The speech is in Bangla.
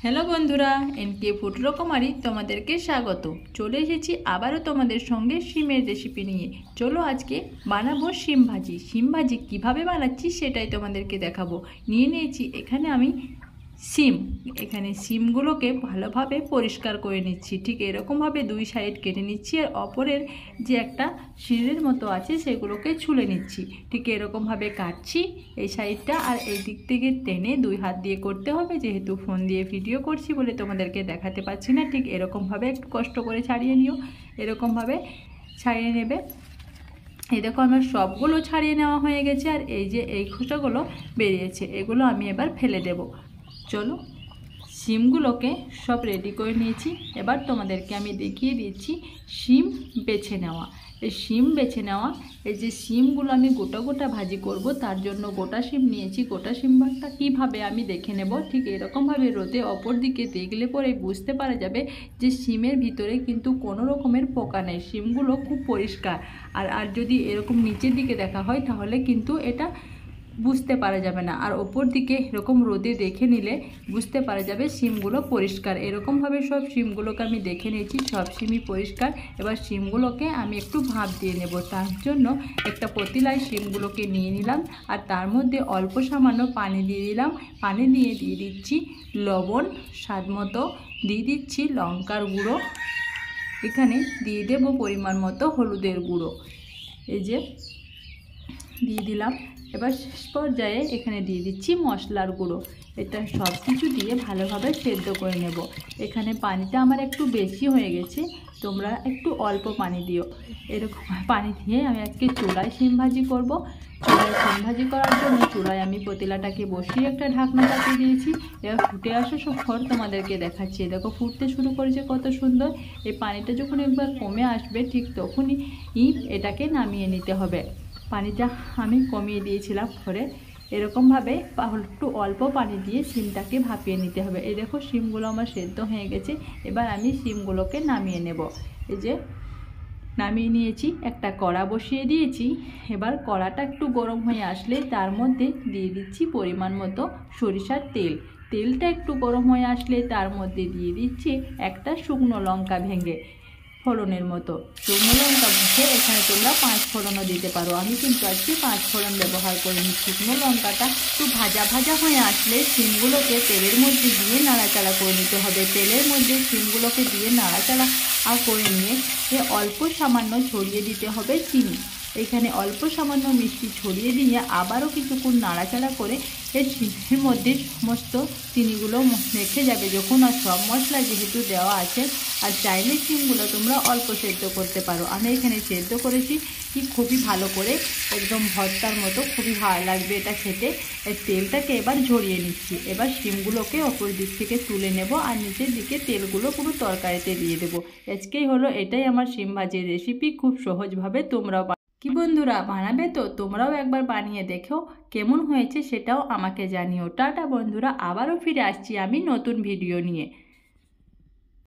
হ্যালো বন্ধুরা, এনকে ফুড রকমারি তোমাদেরকে স্বাগত। চলে এসেছি আবারও তোমাদের সঙ্গে শিমের রেসিপি নিয়ে। চলো আজকে বানাবো শিম ভাজি। শিম ভাজি কীভাবে বানাচ্ছি সেটাই তোমাদেরকে দেখাবো। নিয়ে নিয়েছি এখানে আমি শিম। এখানে শিমগুলোকে ভালোভাবে পরিষ্কার করে নিচ্ছি। ঠিক এরকমভাবে দুই সাইড কেটে নিচ্ছি, আর অপরের যে একটা শিরের মতো আছে সেগুলোকে ছুলে নিচ্ছি। ঠিক এরকমভাবে কাটছি এই সাইডটা, আর এই দিক থেকে টেনে দুই হাত দিয়ে করতে হবে, যেহেতু ফোন দিয়ে ভিডিও করছি বলে তোমাদেরকে দেখাতে পাচ্ছি না। ঠিক এরকমভাবে একটু কষ্ট করে ছাড়িয়ে নিও, এরকমভাবে ছাড়িয়ে নেবে। এই দেখো আমার সবগুলো ছাড়িয়ে নেওয়া হয়ে গেছে, আর এই যে এই খোসাগুলো বেরিয়েছে এগুলো আমি এবার ফেলে দেব। চলো, শিমগুলোকে সব রেডি করে নিয়েছি। এবার তোমাদেরকে আমি দেখিয়ে দিচ্ছি শিম বেছে নেওয়া। এই শিম বেছে নেওয়া, এই যে শিমগুলো আমি গোটা গোটা ভাজি করব, তার জন্য গোটা শিম নিয়েছি। গোটা শিমটা কীভাবে আমি দেখে নেব, ঠিক এরকমভাবে রোদে অপর দিকে দেখলে পরে বুঝতে পারা যাবে যে শিমের ভিতরে কিন্তু কোনো রকমের পোকা নেই, শিমগুলো খুব পরিষ্কার। আর যদি এরকম নিচের দিকে দেখা হয় তাহলে কিন্তু এটা বুঝতে পারা যাবে না, আর ওপর দিকে এরকম রোদে দেখে নিলে বুঝতে পারা যাবে শিমগুলো পরিষ্কার। এরকমভাবে সব শিমগুলোকে আমি দেখে নিয়েছি, সব শিমই পরিষ্কার। এবার শিমগুলোকে আমি একটু ভাপ দিয়ে নেব। তার জন্য একটা পতিলায় শিমগুলোকে নিয়ে নিলাম, আর তার মধ্যে অল্প সামান্য পানি দিয়ে দিলাম। পানি দিয়ে দিচ্ছি লবণ স্বাদ মতো, দিয়ে দিচ্ছি লঙ্কার গুঁড়ো, এখানে দিয়ে দেব পরিমাণ মতো হলুদের গুঁড়ো। এই যে দিয়ে দিলাম। এবার শেষ পর্যায়ে এখানে দিয়ে দিচ্ছি মশলার গুঁড়ো। এটা সব কিছু দিয়ে ভালোভাবে সেদ্ধ করে নেব। এখানে পানিটা আমার একটু বেশি হয়ে গেছে, তোমরা একটু অল্প পানি দিও। এরকম পানি দিয়ে আমি আজকে চুলায় শিম ভাজি করব। চুলায় শিম ভাজি করার জন্য চুলায় আমি পতিলাটাকে বসিয়ে একটা ঢাকনা চাপিয়ে দিয়েছি। এবার ফুটে আসার পর তোমাদেরকে দেখাচ্ছি। দেখো ফুটতে শুরু করেছে কত সুন্দর। এই পানিটা যখন একবার কমে আসবে ঠিক তখনই এটাকে নামিয়ে নিতে হবে। পানিটা আমি কমিয়ে দিয়েছিলাম পরে। এরকমভাবে একটু অল্প পানি দিয়ে শিমটাকে ভাপিয়ে নিতে হবে। এই দেখো শিমগুলো আমার সেদ্ধ হয়ে গেছে। এবার আমি শিমগুলোকে নামিয়ে নেব। এই যে নামিয়ে নিয়েছি, একটা কড়া বসিয়ে দিয়েছি। এবার কড়াটা একটু গরম হয়ে আসলে তার মধ্যে দিয়ে দিচ্ছি পরিমাণ মতো সরিষার তেল। তেলটা একটু গরম হয়ে আসলে তার মধ্যে দিয়ে দিচ্ছি একটা শুকনো লঙ্কা ভেঙে ফোড়নের মতো। শুকনো লঙ্কা ভেঙে এখানে তোমরা 5 ফোড়নও দিতে পারো, আমি কিন্তু আজকে 5 ফোড়ন ব্যবহার করিনি। শুকনো লঙ্কাটা একটু ভাজা ভাজা হয়ে আসলে শিমগুলোকে তেলের মধ্যে দিয়ে নাড়াচাড়া করে নিতে হবে। তেলের মধ্যে শিমগুলোকে দিয়ে নাড়াচাড়া করে নিয়ে অল্প সামান্য ছড়িয়ে দিতে হবে চিনি। এখানে অল্প সামান্য মিষ্টি ছড়িয়ে দিয়ে আবারও কিছুক্ষণ নাড়াচাড়া করে এর শিমের মধ্যে সমস্ত চিনিগুলো মেখে যাবে যখন, আর সব মশলা যেহেতু দেওয়া আছে। আর চাইলে শিমগুলো তোমরা অল্প সেদ্ধ করতে পারো, আমি এখানে সেদ্ধ করেছি খুবই ভালো করে, একদম ভর্তার মতো, খুবই ভালো লাগবে এটা খেতে। এই তেলটাকে এবার ঝরিয়ে নিচ্ছি। এবার শিমগুলোকে অপর দিক থেকে তুলে নেব, আর নিচের দিকে তেলগুলো পুরো তরকারিতে দিয়ে দেবো। আজকেই হলো এটাই আমার শিম ভাজির রেসিপি। খুব সহজভাবে তোমরাও কি বন্ধুরা বানাবে তো, তোমরাও একবার বানিয়ে দেখো কেমন হয়েছে সেটাও আমাকে জানিও। টাটা বন্ধুরা, আবারও ফিরে আসছি আমি নতুন ভিডিও নিয়ে।